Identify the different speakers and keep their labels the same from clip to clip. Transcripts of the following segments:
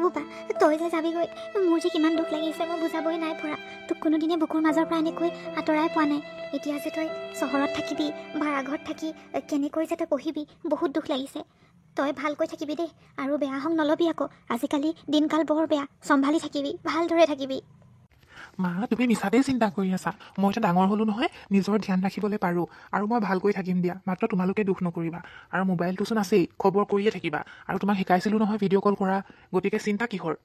Speaker 1: বোপা তই যে যাবিগৈ মোৰ যে কিমান দুখ লাগিছে মই বুজাবই নাই পৰা তোক কোনোদিনে বুকুৰ মাজৰ পৰা এনেকৈ আঁতৰাই পোৱা নাই এতিয়া যে তই চহৰত থাকিবি ভাড়াঘৰত থাকি কেনেকৈ যে তই পঢ়িবি বহুত দুখ লাগিছে তই ভালকৈ থাকিবি দেই আৰু বেয়া হং নলবি আকৌ আজিকালি দিনকাল বৰ বেয়া চম্ভালি থাকিবি ভালদৰে থাকিবি
Speaker 2: মা তুমি মিছাতেই চিন্তা কৰি আছা মই এতিয়া ডাঙৰ হ'লো নহয় নিজৰ ধ্যান ৰাখিবলৈ পাৰোঁ আৰু মই ভালকৈ থাকিম দিয়া মাত্ৰ তোমালোকে দুখ নকৰিবা আৰু মোবাইলটোচোন আছেই খবৰ কৰিয়ে থাকিবা আৰু তোমাক শিকাইছিলোঁ নহয় ভিডিঅ' কল কৰা গতিকে চিন্তা কিহৰ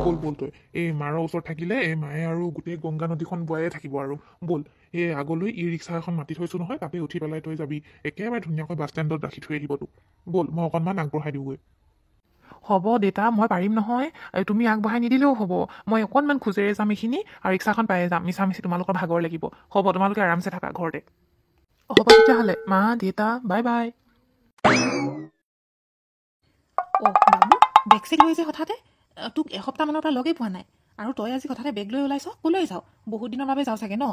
Speaker 2: ব'ল ব'ল তই এই মাৰৰ ওচৰত থাকিলে এই মায়ে আৰু গোটেই গংগা নদীখন বোৱায়ে থাকিব আৰু ব'ল এই আগলৈ ই ৰিক্সা এখন মাতি থৈছোঁ নহয় তাতে উঠি পেলাই তই যাবি একেবাৰে ধুনীয়াকৈ বাছ ষ্টেণ্ডত ৰাখি থৈ আহিব তোক ব'ল মই অকণমান আগবঢ়াই দিওঁগৈ হ'ব দেউতা মই পাৰিম নহয় তুমি আগবঢ়াই নিদিলেও হ'ব মই অকণমান খোজেৰে যাম এইখিনি আৰু ৰিক্সাখন পায়ে যাম মিছামিছি তোমালোকৰ ভাগৰ লাগিব হ'ব তোমালোকে আৰামছে থাকা ঘৰতে হ'ব তেতিয়াহ'লে মা দেউতা বাই বাই
Speaker 3: অ' বাবু বেগ চেগ লৈ যে হঠাতে তোক এসপ্তাহমানৰ পৰা লগেই পোৱা নাই আৰু তই আজি হঠাতে বেগ লৈ ওলাইছ ক'লৈ যাওঁ বহুত দিনৰ বাবে যাওঁ চাগে ন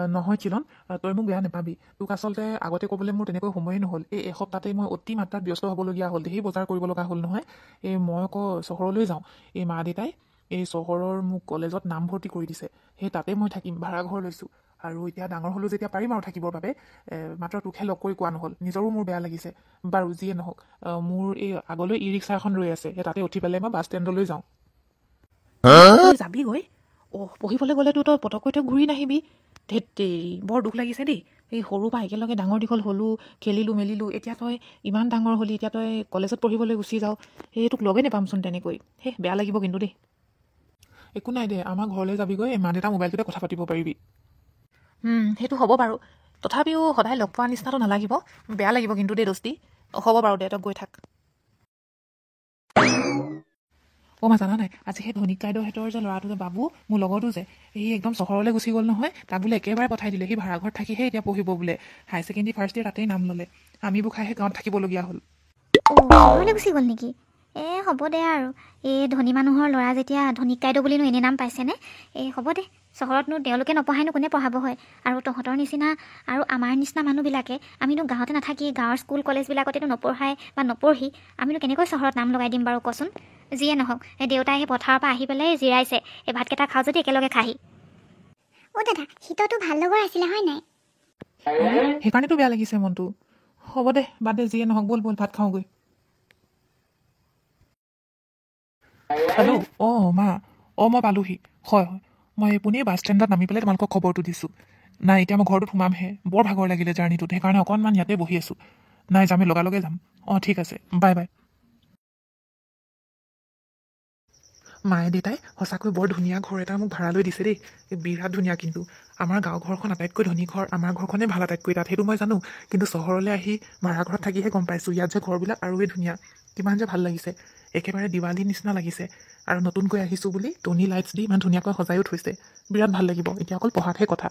Speaker 2: নহয় চিলন তই মোক বেয়া নাপাবি তোক আচলতে আগতে ক'বলৈ মোৰ তেনেকৈ সময়েই নহ'ল এই এসপ্তাহতেই মই অতি মাত্ৰাত ব্যস্ত হ'বলগীয়া হ'ল সেই বজাৰ কৰিব লগা হ'ল নহয় এই মই আকৌ চহৰলৈ যাওঁ এই মা দেউতাই এই চহৰৰ মোক কলেজত নামভৰ্তি কৰি দিছে সেই তাতে মই থাকিম ভাড়াঘৰ লৈছোঁ আৰু এতিয়া ডাঙৰ হ'লোঁ যেতিয়া পাৰিম আৰু থাকিবৰ বাবে মাত্ৰ তোকহে লগ কৰি কোৱা নহ'ল নিজৰো মোৰ বেয়া লাগিছে বাৰু যিয়ে নহওক মোৰ এই আগলৈ ই ৰিক্সা এখন ৰৈ আছে সেই তাতে উঠি পেলাই মই বাছ ষ্টেণ্ডলৈ যাওঁ
Speaker 3: তই যাবিগৈ পঢ়িবলৈ গ'লেতো তই পটককৈ তই ঘূৰি নাহিবি ধেত তেৰি বৰ দুখ লাগিছে দেই এই সৰুৰ পৰা একেলগে ডাঙৰ দীঘল হ'লোঁ খেলিলোঁ মেলিলোঁ এতিয়া তই ইমান ডাঙৰ হ'লি এতিয়া তই কলেজত পঢ়িবলৈ গুচি যাওঁ সেই তোক লগেই নাপামচোন তেনেকৈ বেয়া লাগিব কিন্তু দেই
Speaker 2: একো নাই দে আমাৰ ঘৰলৈ যাবিগৈ মা দেউতা মোবাইলটোতে কথা পাতিব পাৰিবি
Speaker 3: সেইটো হ'ব বাৰু তথাপিও সদায় লগ পোৱা নিচিনাটো নালাগিব বেয়া লাগিব কিন্তু দেই দোস্তি হ'ব বাৰু দে তই গৈ থাক
Speaker 2: মা জানা নাই আজি সেই ধনিক কাইদেউহঁতৰ যে ল'ৰাটো যে বাবু মোৰ লগৰটো যে সি একদম চহৰলৈ গুচি গ'ল নহয় তাক বোলে একেবাৰে পঠাই দিলে সি ভাড়াঘৰত থাকিহে এতিয়া পঢ়িব বোলে হাই ছেকেণ্ডেৰী ফাৰ্ষ্ট ইয়েৰ তাতেই নাম ল'লে আমিবোৰ খাইহে গাঁৱত থাকিবলগীয়া হ'ল
Speaker 1: চহৰলৈ গুচি গ'ল নেকি হ'ব দে আৰু এই ধনী মানুহৰ ল'ৰা যেতিয়া ধনিক কাইদেউ বুলিনো এনে নাম পাইছেনে হ'ব দে চহৰতনো তেওঁলোকে নপঢ়ায়নো কোনে পঢ়াব হয় আৰু তহঁতৰ নিচিনা আৰু আমাৰ নিচিনা মানুহবিলাকে আমিনো গাঁৱতে নাথাকি গাঁৱৰ স্কুল কলেজবিলাকতেতো নপঢ়াই বা নপঢ়ি আমিনো কেনেকৈ চহৰত নাম লগাই দিম বাৰু কচোন যিয়ে নহওক দেউতাই সেই পথাৰৰ পৰা আহি পেলাই জিৰাইছে এই ভাতকেইটা খাওঁ যদি একেলগে খাহি দাদা শীততো ভাল লগৰ আছিলে হয় নাই
Speaker 2: সেইকাৰণেতো বেয়া লাগিছে মনটো হ'ব দে বাদ দে যিয়ে নহওক ব'ল ভাত খাওঁগৈ হেল্ল' মা মই পালোহি হয় মই পোনেই বাছ ষ্টেণ্ডত নামি পেলাই তোমালোকক খবৰটো দিছোঁ নাই এতিয়া মই ঘৰটোত সোমামহে বৰ ভাগৰ লাগিলে জাৰ্ণিটোত সেইকাৰণে অকণমান ইয়াতে বহি আছোঁ নাই যামেই লগে যাম ঠিক আছে বাই বাই মায়ে দেউতাই সঁচাকৈ বৰ ধুনীয়া ঘৰ এটা মোক ভাড়ালৈ দিছে দেই বিৰাট ধুনীয়া কিন্তু আমাৰ গাঁও ঘৰখন আটাইতকৈ ধনী ঘৰ আমাৰ ঘৰখনেই ভাল আটাইতকৈ তাত সেইটো মই জানো কিন্তু চহৰলৈ আহি ভাড়াঘৰত থাকিহে গম পাইছোঁ ইয়াত যে ঘৰবিলাক আৰুৱেই ধুনীয়া কিমান যে ভাল লাগিছে একেবাৰে দিৱালীৰ নিচিনা লাগিছে আৰু নতুনকৈ আহিছোঁ বুলি টনি লাইটছ দি ইমান ধুনীয়াকৈ সজায়ো থৈছে বিৰাট ভাল লাগিব এতিয়া অকল পঢ়াতহে কথা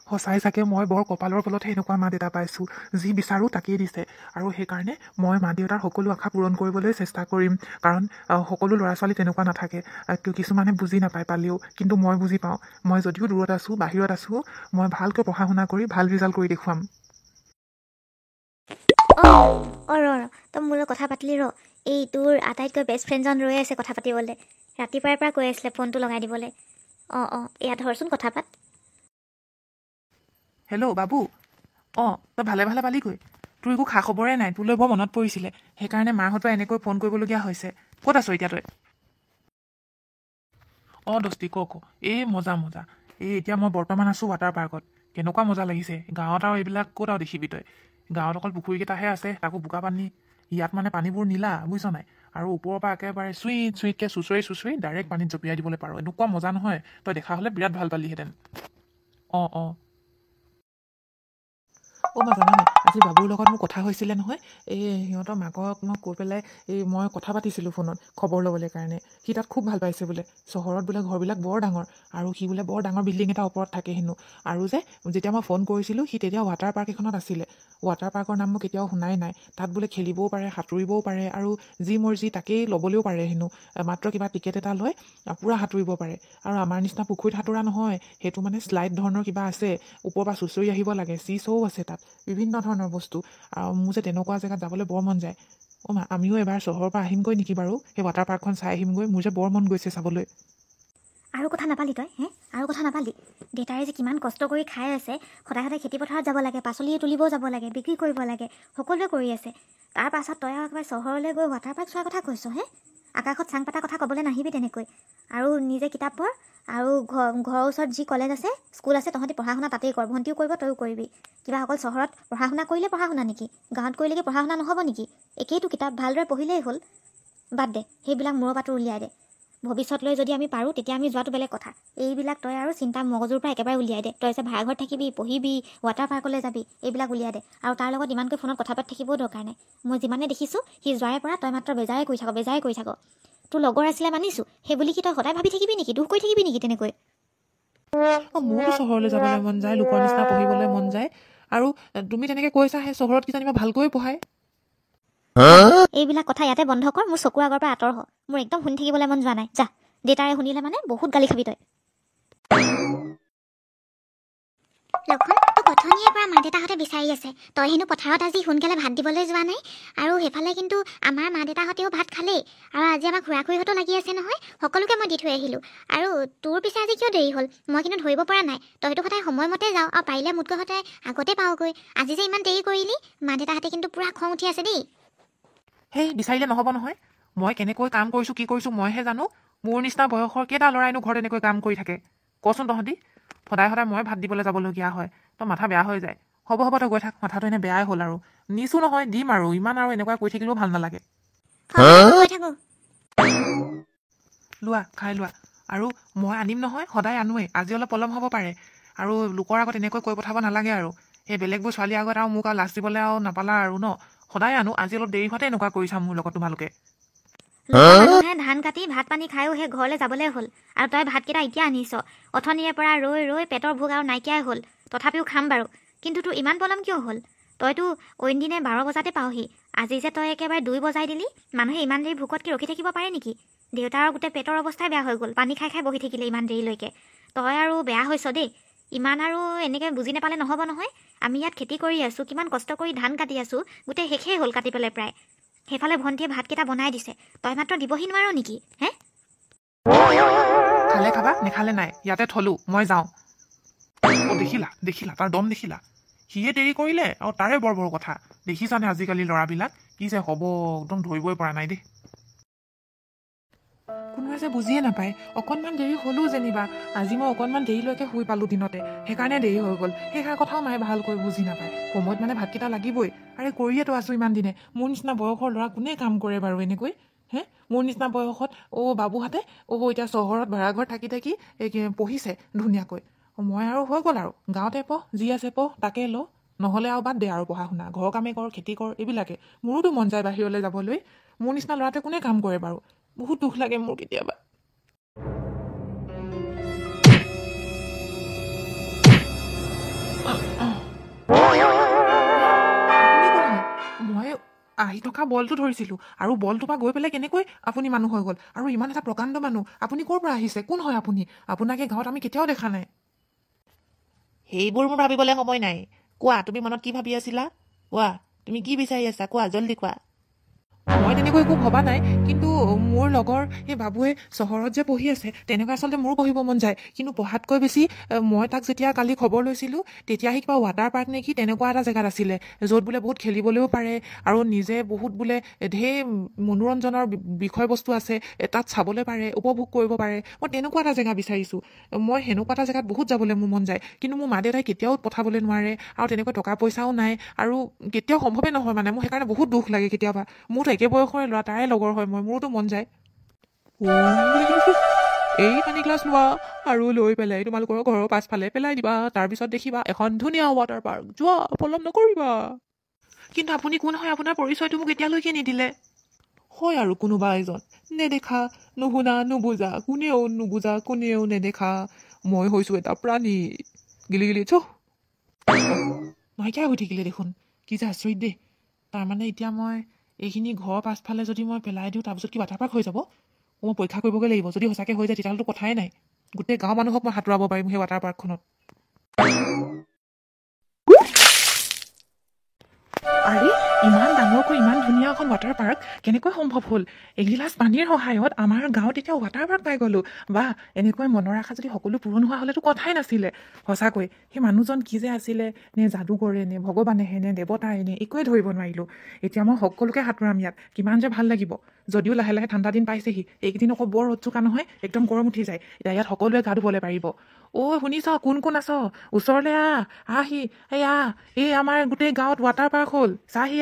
Speaker 2: সঁচাই চাগে মই বৰ কপালৰ ফলতহে এনেকুৱা মা দেউতা পাইছোঁ যি বিচাৰোঁ তাকেই দিছে আৰু সেইকাৰণে মই মা দেউতাৰ সকলো আশা পূৰণ কৰিবলৈ চেষ্টা কৰিম কাৰণ সকলো ল'ৰা ছোৱালী তেনেকুৱা নাথাকে কিছুমানে বুজি নাপায় পালেও কিন্তু মই বুজি পাওঁ মই যদিও দূৰত আছোঁ বাহিৰত আছোঁ মই ভালকৈ পঢ়া শুনা কৰি ভাল ৰিজাল্ট কৰি দেখুৱাম
Speaker 1: তই মোৰ লগত কথা পাতিলি এই তোৰ আটাইতকৈ বেষ্ট ফ্ৰেণ্ডজন ৰৈ আছে কথা পাতিবলৈ ৰাতিপুৱাই পৰা কৈ আছিলে ফোনটো লগাই দিবলৈ ইয়াত ধৰচোন কথা পাত
Speaker 2: হেল্ল' বাবু তই ভালে পালিগৈ তোৰ একো খা খবৰে নাই তোলৈ বৰ মনত পৰিছিলে সেইকাৰণে মাহঁতৰ এনেকৈ ফোন কৰিবলগীয়া হৈছে ক'ত আছ এতিয়া তই দস্তি ক এই মজা এতিয়া মই বৰ্তমান আছোঁ ৱাটাৰ পাৰ্কত কেনেকুৱা মজা লাগিছে গাঁৱত আৰু এইবিলাক ক'ত আৰু দেখিবি তই গাঁৱত অকল পুখুৰীকেইটাহে আছে তাকো বোকা পানী ইয়াত মানে পানীবোৰ নীলা বুজিছ নাই আৰু ওপৰৰ পৰা একেবাৰে চুইটকৈ চুচৰি ডাইৰেক্ট পানীত জঁপিয়াই দিবলৈ পাৰোঁ এনেকুৱা মজা নহয় তই দেখা হ'লে বিৰাট ভাল পালিহেঁতেন মই জানা নাই আজি বাবুৰ লগত মোৰ কথা হৈছিলে নহয় এই সিহঁতৰ মাকক মই কৈ পেলাই মই কথা পাতিছিলোঁ ফোনত খবৰ ল'বলৈ কাৰণে সি তাত খুব ভাল পাইছে বোলে চহৰত বোলে ঘৰবিলাক বৰ ডাঙৰ আৰু সি বোলে বৰ ডাঙৰ বিল্ডিং এটা ওপৰত থাকে হেনো আৰু যেতিয়া মই ফোন কৰিছিলোঁ সি তেতিয়া ৱাটাৰ পাৰ্ক এখনত আছিলে ৱাটাৰ পাৰ্কৰ নাম মই কেতিয়াও শুনাই নাই তাত বোলে খেলিবও পাৰে সাঁতুৰিবও পাৰে আৰু যি মৰ্জি তাকেই ল'বলৈও পাৰে হেনো মাত্ৰ কিবা টিকেট এটা লৈ পূৰা সাঁতুৰিব পাৰে আৰু আমাৰ নিচিনা পুখুৰীত সাঁতোৰা নহয় সেইটো মানে শ্লাইড ধৰণৰ কিবা আছে ওপৰৰ পৰা চুঁচৰি আহিব লাগে চি শ্ব'ও আছে তাত বিভিন্ন ধৰণৰ বস্তু আৰু মোৰ যে তেনেকুৱা জেগাত যাবলৈ বৰ মন যায় অ' মা আমিও এবাৰ চহৰৰ পৰা আহিমগৈ নেকি বাৰু সেই ৱাটাৰ পাৰ্কখন চাই আহিমগৈ মোৰ যে বৰ মন গৈছে চাবলৈ
Speaker 1: আৰু কথা নাপালি তই আৰু কথা নাপালি দেউতাৰে যে কিমান কষ্ট কৰি খাই আছে সদায় সদায় খেতি পথাৰত যাব লাগে পাচলি তুলিবও যাব লাগে বিক্ৰী কৰিব লাগে সকলোৱে কৰি আছে তাৰ পাছত তই আৰু একেবাৰে চহৰলৈ গৈ ৱাটাৰ পাৰ্ক চোৱাৰ কথা কৈছ আকাশত চাং পাতা কথা ক'বলৈ নাহিবি তেনেকৈ আৰু নিজে কিতাপ পঢ় আৰু ঘৰৰ ওচৰত যি কলেজ আছে স্কুল আছে তহঁতি পঢ়া শুনা তাতেই কৰ ভণ্টিও কৰিব তইও কৰিবি কিবা অকল চহৰত পঢ়া শুনা কৰিলে পঢ়া শুনা নেকি গাঁৱত কৰিলেকে পঢ়া শুনা নহ'ব নেকি একেইটো কিতাপ ভালদৰে পঢ়িলেই হ'ল বাদ দে সেইবিলাক মূৰৰ পাতো উলিয়াই দে ভৱিষ্যতলৈ যদি আমি পাৰোঁ তেতিয়া আমি যোৱাটো বেলেগ কথা এইবিলাক তই আৰু চিন্তা মগজুৰ পৰা একেবাৰে উলিয়াই দে তই যে ভাড়াঘৰত থাকিবি পঢ়িবি ৱাটাৰ পাৰ্কলৈ যাবি এইবিলাক উলিয়াই দে আৰু তাৰ লগত ইমানকৈ ফোনত কথা পাতি থাকিবও দৰকাৰ নাই মই যিমানে দেখিছোঁ সি যোৱাৰে পৰা তই মাত্ৰ বেজাৰে কৰি থাক তোৰ লগৰ আছিলে মানিছোঁ সেই বুলি কি তই সদায় ভাবি থাকিবি নেকি দুখ কৰি থাকিবি নেকি তেনেকৈ
Speaker 2: মোৰতো চহৰলৈ যাবলৈ মন যায় লোকৰ নিচিনা পঢ়িবলৈ মন যায় আৰু তুমি তেনেকৈ কৈছা সেই চহৰত কিজানিবা ভালকৈ পঢ়ায়
Speaker 1: এইবিলাক কথা ইয়াতে বন্ধ কৰ মোৰ চকুৰ আগৰ পৰা আঁতৰ হ মোৰ একদম শুনি থাকিবলৈ মন যোৱা নাই যা দেউতাৰে শুনিলে মানে বহুত গালি খাবি তই লক্ষণ তোক অথনিৰে পৰা মা দেউতাহঁতে বিচাৰি আছে তই হেনো পথাৰত আজি সোনকালে ভাত দিবলৈ যোৱা নাই আৰু সেইফালে কিন্তু আমাৰ মা দেউতাহঁতেও ভাত খালেই আৰু আজি আমাৰ খুৰা খুৰীহঁতো লাগি আছে নহয় সকলোকে মই দি থৈ আহিলোঁ আৰু তোৰ পিছে আজি কিয় দেৰি হ'ল মই কিন্তু ধৰিব পৰা নাই তইতো সদায় সময়মতে যাওঁ আৰু পাৰিলে মোতকৈ সদায় আগতে পাওঁগৈ আজি যে ইমান দেৰি কৰিলি মা দেউতাহঁতে কিন্তু পূৰা খং উঠি আছে দেই
Speaker 2: সেই বিচাৰিলে নহ'ব নহয় মই কেনেকৈ কাম কৰিছোঁ কি কৰিছোঁ মইহে জানো মোৰ নিচিনা বয়সৰ কেইটা ল'ৰাইনো ঘৰত এনেকৈ কাম কৰি থাকে কচোন তহঁতি সদায় সদায় মই ভাত দিবলৈ যাবলগীয়া হয় তই মাথা বেয়া হৈ যায় হ'ব তই গৈ থাক মাথাটো এনে বেয়াই হ'ল আৰু নিছোঁ নহয় দিম আৰু ইমান আৰু এনেকুৱা কৰি থাকিলেও ভাল নালাগে লোৱা খাই লোৱা আৰু মই আনিম নহয় সদায় আনোৱেই আজি অলপ পলম হ'ব পাৰে আৰু লোকৰ আগত এনেকৈ কৈ পঠাব নালাগে আৰু সেই বেলেগবোৰ ছোৱালীৰ আগত আৰু মোক আৰু লাজ দিবলৈ আৰু নাপালা আৰু ন সদায় আনো আজি অলপ দেৰি হোৱাতে এনেকুৱা কৰিছা মোৰ লগত তোমালোকে
Speaker 1: মানুহে ধান কাটি ভাত পানী খায়ো সেই ঘৰলৈ যাবলৈ হ'ল আৰু তই ভাতকেইটা এতিয়া আনিছ অথনিৰে পৰা ৰৈ পেটৰ ভোক আৰু নাইকিয়াই হ'ল তথাপিও খাম বাৰু কিন্তু তোৰ ইমান পলম কিয় হ'ল তইতো অইন দিনে 12 বজাতে পাওঁহি আজি যে তই একেবাৰে 2 বজাই দিলি মানুহে ইমান দেৰি ভোকতকৈ ৰখি থাকিব পাৰে নেকি দেউতাৰ গোটেই পেটৰ অৱস্থাই বেয়া হৈ গ'ল পানী খাই বহি থাকিলে ইমান দেৰিলৈকে তই আৰু বেয়া হৈছ দেই ইমান আৰু এনেকৈ বুজি নাপালে নহ'ব নহয় আমি ইয়াত খেতি কৰি আছোঁ কিমান কষ্ট কৰি ধান কাটি আছোঁ গোটেই শেষেই হ'ল কাটি পেলাই প্ৰায় সেইফালে ভণ্টিয়ে ভাতকেইটা বনাই দিছে তই মাত্ৰ দিবহি নোৱাৰ নেকি
Speaker 2: খালে খাবা নেখালে নাই ইয়াতে থলো মই যাওঁ দেখিলা তাৰ দম দেখিলা সিয়ে দেৰি কৰিলে আৰু তাৰে বৰ কথা দেখিছানে আজিকালি ল'ৰাবিলাক কি যে হ'ব একদম ধৰিবই পৰা নাই দেই কোনোবাই যে বুজিয়ে নাপায় অকণমান দেৰি হ'লো যেনিবা আজি মই অকণমান দেৰিলৈকে শুই পালোঁ দিনতে সেইকাৰণে দেৰি হৈ গ'ল সেইষাৰ কথাও মায়ে ভালকৈ বুজি নাপায় সময়ত মানে ভাতকেইটা লাগিবই আৰে কৰিয়েতো আছোঁ ইমান দিনে মোৰ নিচিনা বয়সৰ ল'ৰা কোনে কাম কৰে বাৰু এনেকৈ মোৰ নিচিনা বয়সত বাবুহঁতে এতিয়া চহৰত ভাড়াঘৰত থাকি পঢ়িছে ধুনীয়াকৈ মই আৰু হৈ গ'ল আৰু গাঁৱতে পঢ় যি আছে পঢ় তাকে ল নহ'লে আৰু বাদ দে আৰু পঢ়া শুনা ঘৰৰ কামে কৰ খেতি কৰ এইবিলাকে মোৰোতো মন যায় বাহিৰলৈ যাবলৈ মোৰ নিচিনা ল'ৰাটোৱে কোনে কাম কৰে বাৰু বহুত দুখ লাগে মোৰ কেতিয়াবা মই আহি থকা বলটো ধৰিছিলোঁ আৰু বলটোৰ পৰা গৈ পেলাই কেনেকৈ আপুনি মানুহ হৈ গ'ল আৰু ইমান এটা প্ৰকাণ্ড মানুহ আপুনি ক'ৰ পৰা আহিছে কোন হয় আপুনি আপোনাকে গাঁৱত আমি কেতিয়াও দেখা নাই সেইবোৰ মোৰ ভাবিবলৈ সময় নাই কোৱা তুমি মনত কি ভাবি আছিলা কোৱা তুমি কি বিচাৰি আছা কোৱা জল্দি কোৱা মই তেনেকৈ একো ভবা নাই কিন্তু মোৰ লগৰ সেই বাবুৱে চহৰত যে পঢ়ি আছে তেনেকৈ আচলতে মোৰো পঢ়িব মন যায় কিন্তু পঢ়াতকৈ বেছি মই তাক যেতিয়া কালি খবৰ লৈছিলোঁ তেতিয়া সি কিবা ৱাটাৰ পাৰ্ক নেকি তেনেকুৱা এটা জেগাত আছিলে য'ত বোলে বহুত খেলিবলৈও পাৰে আৰু নিজে বহুত বোলে ঢেৰ মনোৰঞ্জনৰ বিষয়বস্তু আছে তাত চাবলৈ পাৰে উপভোগ কৰিব পাৰে মই তেনেকুৱা এটা জেগা বিচাৰিছোঁ মই সেনেকুৱা এটা জেগাত বহুত যাবলৈ মোৰ মন যায় কিন্তু মোৰ মা দেউতাই কেতিয়াও পঠাবলৈ নোৱাৰে আৰু তেনেকৈ টকা পইচাও নাই আৰু কেতিয়াও সম্ভৱে নহয় মানে মোৰ সেইকাৰণে বহুত দুখ লাগে কেতিয়াবা মোৰতো একে বয়সৰে ল'ৰা তাৰে লগৰ হয় মোৰোতো মন যায় এই পানী গ্লাছ লোৱা আৰু লৈ পেলাই তোমালোকৰ ঘৰৰ পাছফালে পেলাই দিবা তাৰপিছত দেখিবা এখন ধুনীয়া ৱাটাৰ পাৰ্ক যোৱা পলম নকৰিবা কিন্তু আপুনি কোন হয় আপোনাৰ পৰিচয়টো মোক এতিয়ালৈকে নিদিলে হয় আৰু কোনোবা এজন নেদেখা নুশুনা নুবুজা কোনেও নেদেখা মই হৈছোঁ এটা প্ৰাণী গিলি চহ নাইকিয়া হৈ থাকিলে দেখোন কি যে আচৰিত দেই তাৰমানে এতিয়া মই এইখিনি ঘৰৰ পাছফালে যদি মই পেলাই দিওঁ তাৰপিছত কি ৱাটাৰ পাৰ্ক হৈ যাব মই পৰীক্ষা কৰিবগৈ লাগিব যদি সঁচাকৈ হৈ যায় তেতিয়াহ'লেতো কথাই নাই গোটেই গাঁৱৰ মানুহক মই সাঁতোৰাব পাৰিম সেই ৱাটাৰ পাৰ্কখনত আৰে ইমান ডাঙৰ আকৌ ইমান ধুনীয়া এখন ৱাটাৰ পাৰ্ক কেনেকৈ সম্ভৱ হ'ল এগিলাচ পানীৰ সহায়ত আমাৰ গাঁৱত এতিয়া ৱাটাৰ পাৰ্ক পাই গ'লোঁ বা এনেকৈ মনৰ আশা যদি সকলো পূৰণ হোৱা হ'লেতো কথাই নাছিলে সঁচাকৈ সেই মানুহজন কি যে আছিলে নে যাদুকৰে নে ভগৱানেহে নে দেৱতাই নে একোৱে ধৰিব নোৱাৰিলোঁ এতিয়া মই সকলোকে সাঁতোৰাম ইয়াত কিমান যে ভাল লাগিব যদিও লাহে লাহে ঠাণ্ডা দিন পাইছেহি এইকেইদিন আকৌ বৰ ৰ'দ চোকা নহয় একদম গৰম উঠি যায় এতিয়া ইয়াত সকলোৱে গা ধুবলৈ পাৰিব শুনিছ কোন কোন আছ ওচৰলৈ আহি এই আমাৰ গোটেই গাঁৱত ৱাটাৰ পাৰ্ক হ'ল চাহি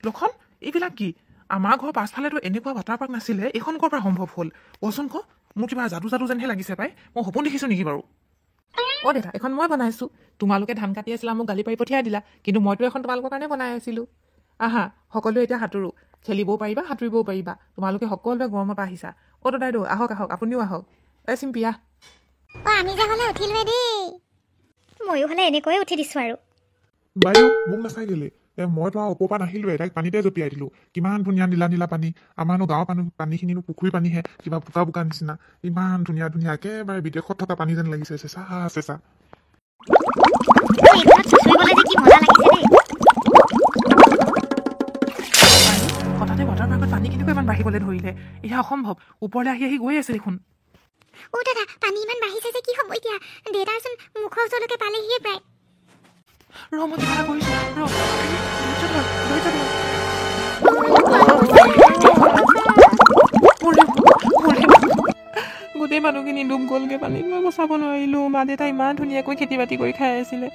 Speaker 2: লক্ষণ এইবিলাক কি আমাৰ ঘৰৰ পাছফালেতো এনেকুৱা ৱাটাৰ পাৰ্ক নাছিলে এইখন ক'ৰ পৰা সম্ভৱ হ'ল কচোন মোৰ কিবা যাদু যেনহে লাগিছে পাই মই সপোন দেখিছোঁ নেকি বাৰু দেউতা এখন মই বনাইছোঁ তোমালোকে ধান কাটি আছিলা মোক গালি পাৰি পঠিয়াই দিলা কিন্তু মইতো এখন তোমালোকৰ কাৰণে বনাই আছিলোঁ আহা সকলোৱে এতিয়া সাঁতোৰো খেলিবও পাৰিবা সাঁতুৰিবও পাৰিবা তোমালোকে সকলোৱে গৰমৰ পৰা আহিছা দাদাইদেউ আহক আপুনিও আহক চিম্পি
Speaker 1: আমি যে হ'লে উঠিলোৱে দেই ময়ো হ'লে এনেকৈয়ে উঠি দিছোঁ আৰু
Speaker 4: বাইদেউ মোক নাচাই দিলে মইতো আৰু ওপৰৰ পৰা নাহিলোৱে তাইক পানীতে জঁপিয়াই দিলোঁ কিমান ধুনীয়া নীলা নীলা পানী আমাৰনো গাঁৱৰ পানীখিনিনো পুখুৰী পানীহে কিবা বোকা নিচিনা ইমান ধুনীয়া ধুনীয়া একেবাৰে বিদেশত থকা পানী যেন লাগিছে চেঁচা চেঁচা
Speaker 2: হঠাতে ৱাটাৰ পাৰ্কত পানী কেনেকৈ ইমান বাঢ়িবলৈ ধৰিলে এয়া অসম্ভৱ ওপৰলৈ আহি গৈ আছে দেখোন
Speaker 1: দাদা পানী ইমান বাঢ়িছে যে কি হ'ব এতিয়া দেউতাৰচোন মুখৰ ওচৰলৈকে পালেহিয়ে প্ৰায়
Speaker 2: মই কিবা এটা কৰিছোঁ গোটেই মানুহখিনি ডুব গ'লগৈ পানীত মই বচাব নোৱাৰিলোঁ মা দেউতা ইমান ধুনীয়াকৈ খেতি বাতি কৰি খাই আছিলে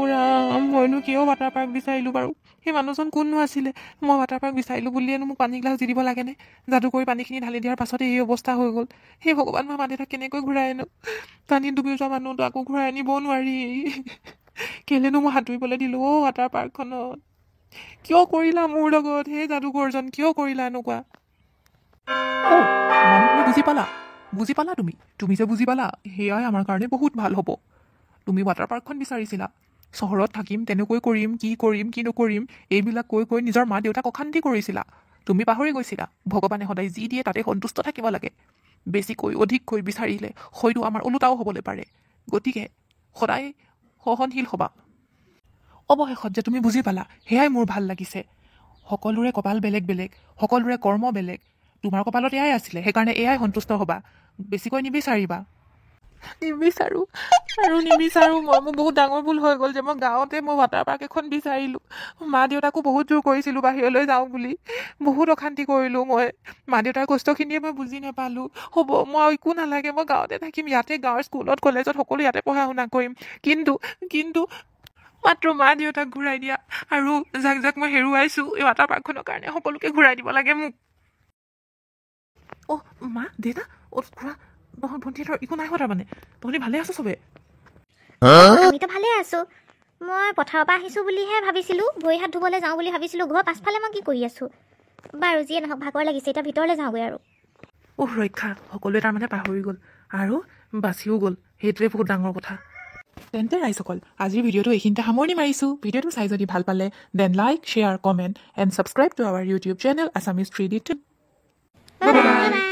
Speaker 2: ৰাম মইনো কিয় ৱাটাৰ পাৰ্ক বিচাৰিলোঁ বাৰু সেই মানুহজন কোননো আছিলে মই ৱাটাৰ পাৰ্ক বিচাৰিলোঁ বুলিয়েনো মোক পানী গিলাচ দি দিব লাগেনে যাদু কৰি পানীখিনি ঢালি দিয়াৰ পাছতে এই অৱস্থা হৈ গ'ল সেই ভগৱান মই মা দেউতাক কেনেকৈ ঘূৰাই আনো পানীত ডুবি যোৱা মানুহটো আকৌ ঘূৰাই আনিবও নোৱাৰি কেলেনো মই সাঁতুৰিবলৈ দিলোঁ ৱাটাৰ পাৰ্কখনত কিয় কৰিলা মোৰ লগত সেই যাদুকৰজন কিয় কৰিলা এনেকুৱা মানুহখিনি বুজি পালা তুমি যে বুজি পালা সেয়াই আমাৰ কাৰণে বহুত ভাল হ'ব তুমি ৱাটাৰ পাৰ্কখন বিচাৰিছিলা চহৰত থাকিম তেনেকৈ কৰিম কি নকৰিম এইবিলাক কৈ নিজৰ মা দেউতাক অশান্তি কৰিছিলা তুমি পাহৰি গৈছিলা ভগৱানে সদায় যি দিয়ে তাতে সন্তুষ্ট থাকিব লাগে বেছিকৈ অধিককৈ বিচাৰিলে হয়তো আমাৰ ওলোটাও হ'বলৈ পাৰে গতিকে সদায় সহনশীল হ'বা অৱশেষত যে তুমি বুজি পালা সেয়াই মোৰ ভাল লাগিছে সকলোৰে কপাল বেলেগ বেলেগ সকলোৰে কৰ্ম বেলেগ তোমাৰ কপালত এয়াই আছিলে সেইকাৰণে এয়াই সন্তুষ্ট হ'বা বেছিকৈ নিবিচাৰিবা নিবিচাৰো মই মোৰ বহুত ডাঙৰ ভুল হৈ গ'ল যে মই গাঁৱতে মই ৱাটাৰ পাৰ্ক এখন বিচাৰিলোঁ মা দেউতাকো বহুত জোৰ কৰিছিলোঁ বাহিৰলৈ যাওঁ বুলি বহুত অশান্তি কৰিলোঁ মই মা দেউতাৰ কষ্টখিনিয়ে মই বুজি নাপালোঁ হ'ব মই একো নালাগে মই গাঁৱতে থাকিম ইয়াতে গাঁৱৰ স্কুলত কলেজত সকলো ইয়াতে পঢ়া শুনা কৰিম কিন্তু মাত্ৰ মা দেউতাক ঘূৰাই দিয়া আৰু যাক মই হেৰুৱাইছোঁ এই ৱাটাৰ পাৰ্কখনৰ কাৰণে সকলোকে ঘূৰাই দিব লাগে মোক মা দেউতা খুৰা ভণ্টিহঁতৰ একো নাই হোৱা তাৰমানে তহঁতি ভালে আছো চবে
Speaker 1: আমিতো ভালে আছোঁ মই পথাৰৰ পৰা আহিছোঁ বুলিহে ভাবিছিলোঁ ভৰি হাত ধুবলৈ যাওঁ বুলি ভাবিছিলোঁ ঘৰৰ পাছফালে মই কি কৰি আছোঁ বাৰু যিয়ে নহওক ভাগৰ লাগিছে এতিয়া ভিতৰলৈ যাওঁগৈ আৰু
Speaker 2: ৰক্ষা সকলোৱে তাৰমানে পাহৰি গ'ল আৰু বাচিও গ'ল সেইটোৱে বহুত ডাঙৰ কথা তেন্তে ৰাইজসকল আজিৰ ভিডিঅ'টো এইখিনিতে সামৰণি মাৰিছোঁ ভিডিঅ'টো চাই যদি ভাল পালে then like share comment and subscribe to our YouTube channel Assamese 3D
Speaker 1: bye by